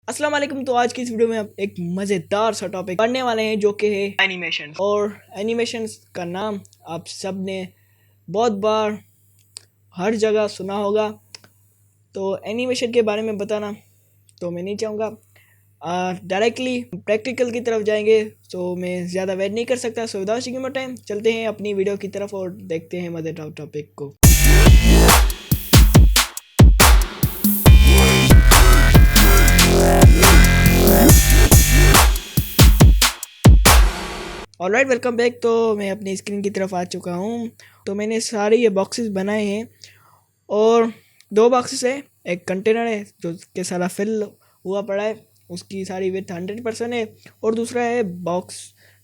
अस्सलाम वालेकुम। तो आज की इस वीडियो में आप एक मज़ेदार सा टॉपिक पढ़ने वाले हैं जो कि है एनिमेशन। और एनिमेशन का नाम आप सब ने बहुत बार हर जगह सुना होगा। तो एनिमेशन के बारे में बताना तो मैं नहीं चाहूँगा, डायरेक्टली प्रैक्टिकल की तरफ जाएंगे। तो मैं ज़्यादा वेट नहीं कर सकता। So without wasting more time चलते हैं अपनी वीडियो की तरफ और देखते हैं मज़ेदार टॉपिक को। Alright, welcome back. तो मैं अपनी स्क्रीन की तरफ आ चुका हूँ। तो मैंने सारे ये बॉक्सेस बनाए हैं और दो बॉक्सेस है। एक कंटेनर है जो कि सारा फिल हुआ पड़ा है, उसकी सारी विड्थ 100% है। और दूसरा है बॉक्स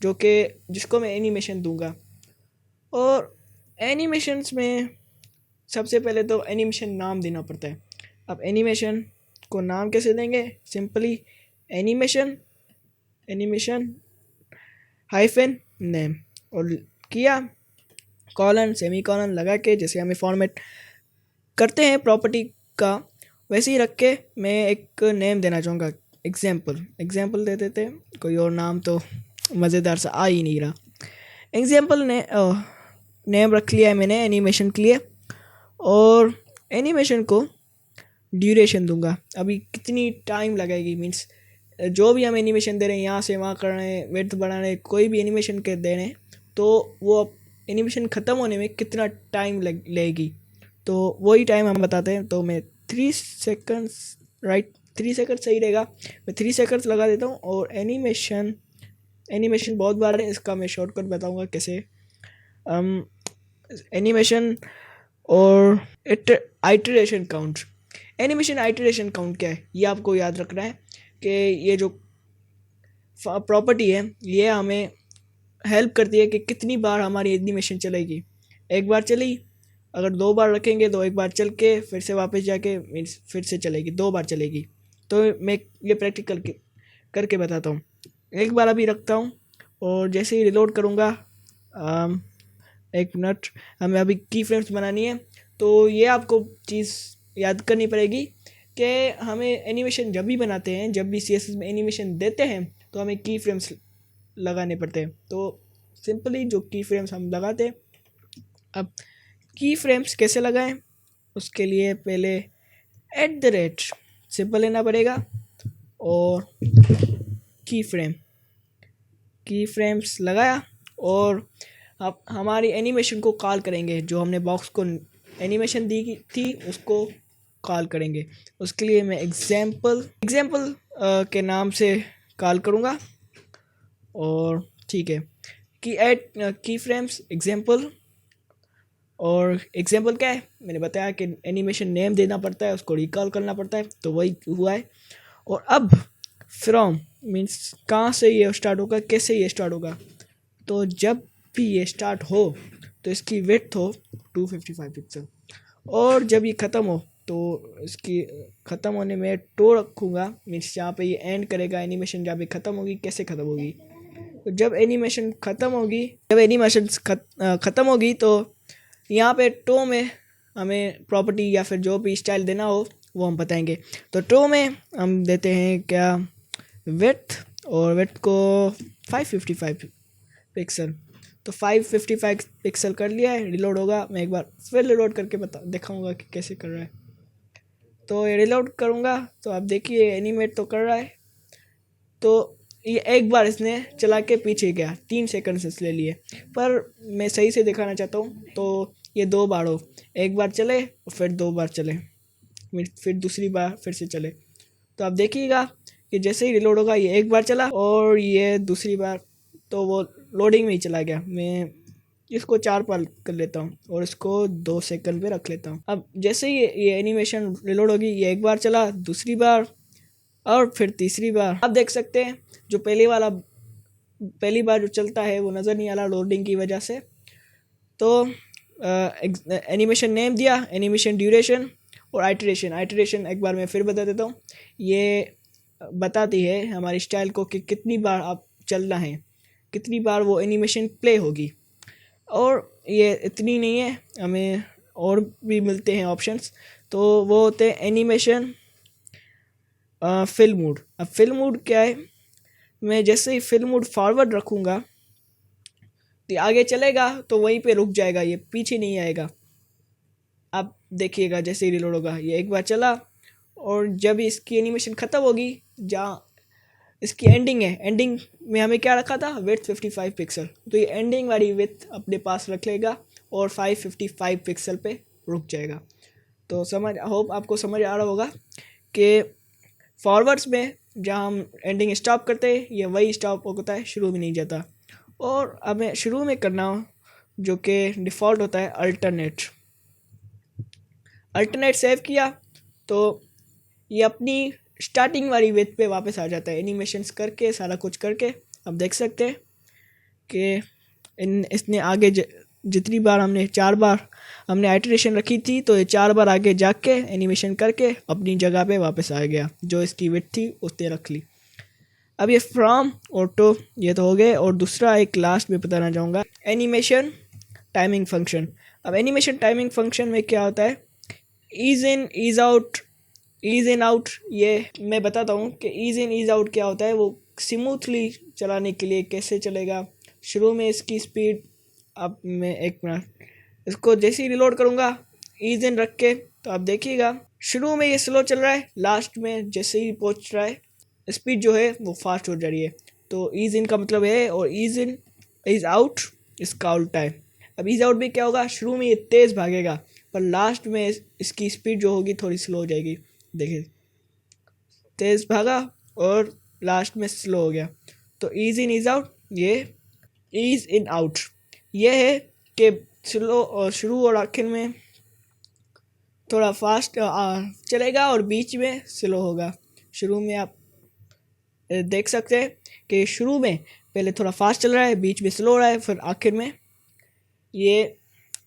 जो कि जिसको मैं एनिमेशन दूंगा। और एनिमेशंस में सबसे पहले तो एनिमेशन नाम देना पड़ता है। अब एनिमेशन को नाम कैसे देंगे? सिंपली एनिमेशन हाइफन नेम और किया कॉलन सेमी कॉलन लगा के, जैसे हमें फॉर्मेट करते हैं प्रॉपर्टी का वैसे ही रख के मैं एक नेम देना चाहूँगा। एग्जाम्पल दे देते हैं, कोई और नाम तो मज़ेदार सा आ ही नहीं रहा। एग्जाम्पल ने नेम रख लिया है मैंने एनिमेशन के लिए। और एनिमेशन को ड्यूरेशन दूंगा। अभी कितनी टाइम लगेगी, मीन्स जो भी हम एनिमेशन दे रहे हैं, यहाँ से वहाँ कर रहे हैं, विड्थ बढ़ा रहे हैं, कोई भी एनिमेशन के दे रहे हैं, तो वो एनिमेशन ख़त्म होने में कितना टाइम लेगी, तो वही टाइम हम बताते हैं। तो मैं 3 सेकंड्स, राइट, 3 सेकंड सही रहेगा। मैं 3 सेकंड्स लगा देता हूँ। और एनिमेशन बहुत बार है, इसका मैं शॉर्टकट बताऊँगा कैसे। एनिमेशन और iteration count. Animation iteration count क्या है, ये आपको याद रखना है कि ये जो प्रॉपर्टी है ये हमें हेल्प करती है कि कितनी बार हमारी एनिमेशन चलेगी। एक बार चली, अगर 2 बार रखेंगे तो एक बार चल के फिर से वापस जाके मीन्स फिर से चलेगी, 2 बार चलेगी। तो मैं ये प्रैक्टिकल करके बताता हूँ। एक बार अभी रखता हूँ और जैसे ही रिलोड करूँगा, एक मिनट, हमें अभी की फ्रेम्स बनानी है। तो ये आपको चीज़ याद करनी पड़ेगी कि हमें एनिमेशन जब भी बनाते हैं, जब भी CSS में एनिमेशन देते हैं, तो हमें की फ्रेम्स लगाने पड़ते हैं। तो सिंपली जो की फ्रेम्स हम लगाते हैं, अब की फ्रेम्स कैसे लगाएं, उसके लिए पहले @ सिंपल लेना पड़ेगा और की फ्रेम्स लगाया और अब हमारी एनिमेशन को कॉल करेंगे। जो हमने बॉक्स को एनिमेशन दी थी उसको कॉल करेंगे। उसके लिए मैं एग्जाम्पल के नाम से कॉल करूँगा। और ठीक है, की फ्रेम्स एग्जाम्पल। और एग्जाम्पल क्या है, मैंने बताया कि एनिमेशन नेम देना पड़ता है, उसको रिकॉल करना पड़ता है, तो वही हुआ है। और अब फ्रॉम मीन्स कहाँ से ये स्टार्ट होगा, कैसे ये स्टार्ट होगा। तो जब भी ये स्टार्ट हो तो इसकी विड्थ हो 255 पिक्सल, और जब ये ख़त्म हो तो इसकी ख़त्म होने में टो रखूँगा। मीन्स जहाँ पे ये एंड करेगा एनिमेशन, जहाँ पे ख़त्म होगी, कैसे ख़त्म होगी। तो जब एनिमेशन ख़त्म होगी तो यहाँ पे टो में हमें प्रॉपर्टी या फिर जो भी स्टाइल देना हो वो हम बताएंगे। तो टो में हम देते हैं क्या, विड्थ, और विड्थ को 555 पिक्सल। तो 555 पिक्सल कर लिया है। रिलोड होगा, मैं एक बार फिर रिलोड करके दिखाऊंगा कि कैसे कर रहा है। तो ये रिलोड करूँगा तो आप देखिए एनिमेट तो कर रहा है। तो ये एक बार इसने चला के पीछे गया, 3 सेकंड से ले लिए, पर मैं सही से दिखाना चाहता हूँ। तो ये 2 बार हो, एक बार चले फिर 2 बार चले, फिर दूसरी बार फिर से चले। तो आप देखिएगा कि जैसे ही रिलोड होगा ये एक बार चला और ये दूसरी बार, तो वो लोडिंग में ही चला गया। मैं इसको 4 बार कर लेता हूँ और इसको 2 सेकंड पे रख लेता हूँ। अब जैसे ही ये एनिमेशन रिलोड होगी, ये एक बार चला, दूसरी बार और फिर तीसरी बार। आप देख सकते हैं जो पहली बार जो चलता है वो नज़र नहीं आ रहा लोडिंग की वजह से। तो एनिमेशन नेम दिया, एनिमेशन ड्यूरेशन और आइटरेशन एक बार मैं फिर बता देता हूँ। ये बताती है हमारी स्टाइल को कि कितनी बार आप चलना है, कितनी बार वो एनिमेशन प्ले होगी। और ये इतनी नहीं है, हमें और भी मिलते हैं ऑप्शंस। तो वो होते हैं एनिमेशन फिल मूड। अब फिल मूड क्या है, मैं जैसे ही फिल मूड फॉरवर्ड रखूँगा तो आगे चलेगा, तो वहीं पे रुक जाएगा, ये पीछे नहीं आएगा। आप देखिएगा जैसे ही रिलोड होगा, ये एक बार चला, और जब इसकी एनिमेशन ख़त्म होगी, जहाँ इसकी एंडिंग है, एंडिंग में हमें क्या रखा था, विड्थ 55 पिक्सल, तो ये एंडिंग वाली विड्थ अपने पास रख लेगा और 555 पिक्सल पे रुक जाएगा। तो समझ, होप आपको समझ आ रहा होगा कि फॉरवर्ड्स में जहाँ हम एंडिंग स्टॉप करते हैं, ये वही स्टॉप होता है, शुरू में नहीं जाता। और हमें शुरू में करना हो, जो कि डिफ़ॉल्ट होता है अल्टरनेट। अल्टरनेट सेव किया तो ये अपनी स्टार्टिंग वाली विथ पे वापस आ जाता है, एनिमेशंस करके, सारा कुछ करके। अब देख सकते हैं कि इसने आगे जितनी बार हमने 4 बार हमने आइटरेशन रखी थी, तो ये 4 बार आगे जाके एनिमेशन करके अपनी जगह पे वापस आ गया, जो इसकी विथ थी उसने रख ली। अब ये फ्रॉम ऑटो ये तो हो गए, और दूसरा एक लास्ट में बताना चाहूँगा, एनिमेशन टाइमिंग फंक्शन। अब एनिमेशन टाइमिंग फंक्शन में क्या होता है, ease in ease out, ease in out, ये मैं बताता हूँ कि ईज इन ईज आउट क्या होता है। वो स्मूथली चलाने के लिए कैसे चलेगा, शुरू में इसकी स्पीड, अब मैं एक मिनट इसको जैसे ही रिलोड करूँगा ईज इन रख के, तो आप देखिएगा शुरू में ये स्लो चल रहा है, लास्ट में जैसे ही पहुँच रहा है स्पीड जो है वो फास्ट हो जा रही है। तो ईज इन का मतलब है, और ईज इन ईज आउट इसका उल्टा है। अब ईज आउट में क्या होगा, शुरू में ये तेज़ भागेगा, पर लास्ट में इसकी स्पीड जो होगी थोड़ी स्लो हो जाएगी। देखिए, तेज़ भागा और लास्ट में स्लो हो गया। तो ईज इन ईज आउट, ये ईज इन आउट ये है कि स्लो और शुरू और आखिर में थोड़ा फास्ट चलेगा और बीच में स्लो होगा। शुरू में आप देख सकते हैं कि शुरू में पहले थोड़ा फास्ट चल रहा है, बीच में स्लो हो रहा है, फिर आखिर में ये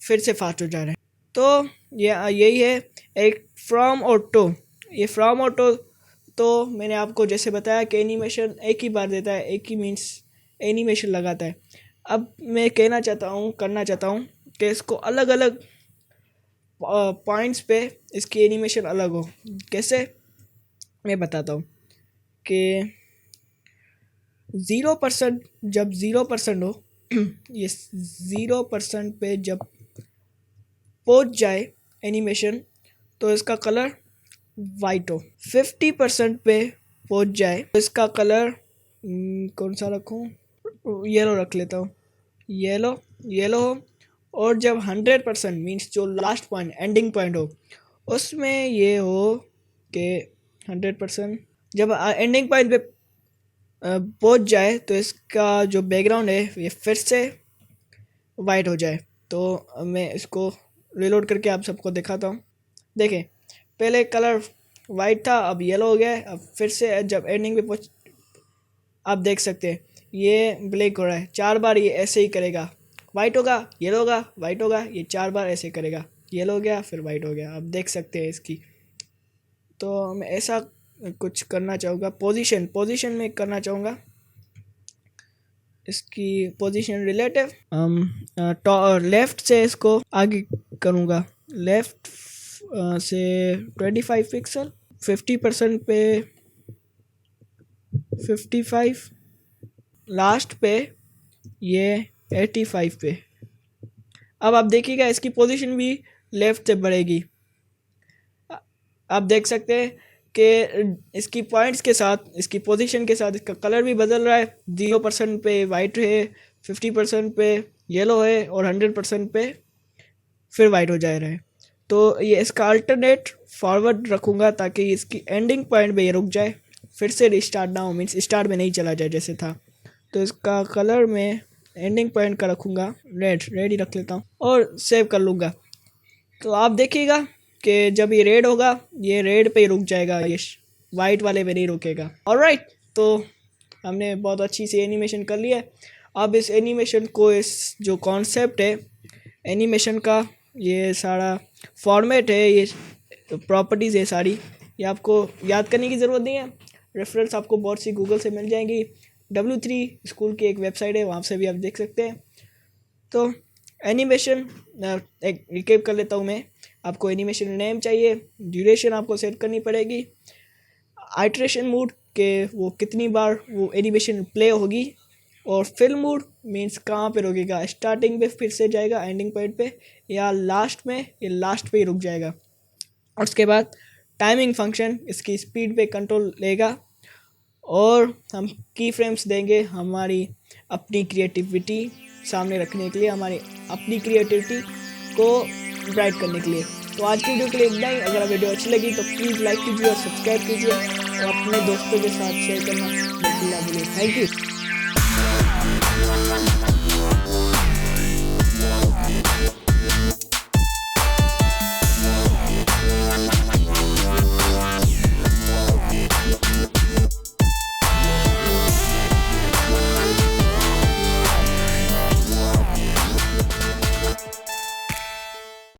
फिर से फास्ट हो जा रहा है। तो यही है एक फ्रॉम ऑटो। ये फ्रॉम ऑटो तो मैंने आपको जैसे बताया कि एनिमेशन एक ही बार देता है, एक ही मीन्स एनिमेशन लगाता है। अब मैं करना चाहता हूँ कि इसको अलग अलग पॉइंट्स पे इसकी एनिमेशन अलग हो। कैसे, मैं बताता हूँ कि 0%, जब 0% हो ये 0% पे जब पहुँच जाए एनिमेशन, तो इसका कलर वाइट हो। 50% पे पहुँच जाए तो इसका कलर कौन सा रखूँ, येलो रख लेता हूँ, येलो हो। और जब 100% मीन्स जो लास्ट पॉइंट, एंडिंग पॉइंट हो, उसमें ये हो कि 100% जब एंडिंग पॉइंट पे पहुँच जाए, तो इसका जो बैकग्राउंड है ये फिर से वाइट हो जाए। तो मैं इसको रिलोड करके आप सबको दिखाता हूँ। देखें, पहले कलर वाइट था, अब येलो हो गया है। अब फिर से जब एंडिंग पे पहुँच, आप देख सकते हैं ये ब्लैक हो रहा है। 4 बार ये ऐसे ही करेगा, वाइट होगा, येलो होगा, वाइट होगा, ये 4 बार ऐसे करेगा, येलो हो गया, फिर वाइट हो गया। आप देख सकते हैं इसकी। तो मैं ऐसा कुछ करना चाहूँगा, पोजीशन में करना चाहूँगा इसकी पोजीशन रिलेटिव। लेफ़्ट से इसको आगे करूँगा, लेफ़्ट से 25 पिक्सल, 50% पे 55, लास्ट पे ये 85 पे। अब आप देखिएगा इसकी पोजीशन भी लेफ़्ट से बढ़ेगी। आप देख सकते हैं कि इसकी पॉइंट्स के साथ, इसकी पोजीशन के साथ इसका कलर भी बदल रहा है। 0% पे वाइट है, 50% पे येलो है, और 100% पे फिर वाइट हो जा रहा है। तो ये इसका अल्टरनेट फॉरवर्ड रखूँगा ताकि इसकी एंडिंग पॉइंट पे ये रुक जाए, फिर से रिस्टार्ट ना हो, मीन्स स्टार्ट में नहीं चला जाए जैसे था। तो इसका कलर मैं एंडिंग पॉइंट का रखूँगा रेड ही रख लेता हूँ, और सेव कर लूँगा। तो आप देखिएगा कि जब ये रेड होगा, ये रेड पे ही रुक जाएगा, ये वाइट वाले पे नहीं रुकेगा। ऑलराइट, तो हमने बहुत अच्छी सी एनिमेशन कर लिया है। अब इस एनिमेशन को, इस जो कॉन्सेप्ट है एनिमेशन का, ये सारा फॉर्मेट है, ये प्रॉपर्टीज़ है सारी, ये आपको याद करने की ज़रूरत नहीं है। रेफरेंस आपको बहुत सी गूगल से मिल जाएंगी। W3 स्कूल की एक वेबसाइट है, वहाँ से भी आप देख सकते हैं। तो एनिमेशन एक रिकेप कर लेता हूँ मैं। आपको एनिमेशन नेम चाहिए, ड्यूरेशन आपको सेट करनी पड़ेगी, आइट्रेशन मोड के वो कितनी बार वो एनिमेशन प्ले होगी, और फिल मोड मीन्स कहाँ पे रुकेगा, स्टार्टिंग पे फिर से जाएगा एंडिंग पॉइंट पे, या लास्ट में, या लास्ट पे ही रुक जाएगा। और उसके बाद टाइमिंग फंक्शन इसकी स्पीड पे कंट्रोल लेगा, और हम की फ्रेम्स देंगे हमारी अपनी क्रिएटिविटी सामने रखने के लिए, हमारी अपनी क्रिएटिविटी को ब्राइट करने के लिए। तो आज की वीडियो के लिए इतना ही। अगर वीडियो अच्छी लगी तो प्लीज़ लाइक कीजिए और सब्सक्राइब कीजिए, और अपने दोस्तों के साथ शेयर करना बिल्कुल ना भूलिए। Thank you.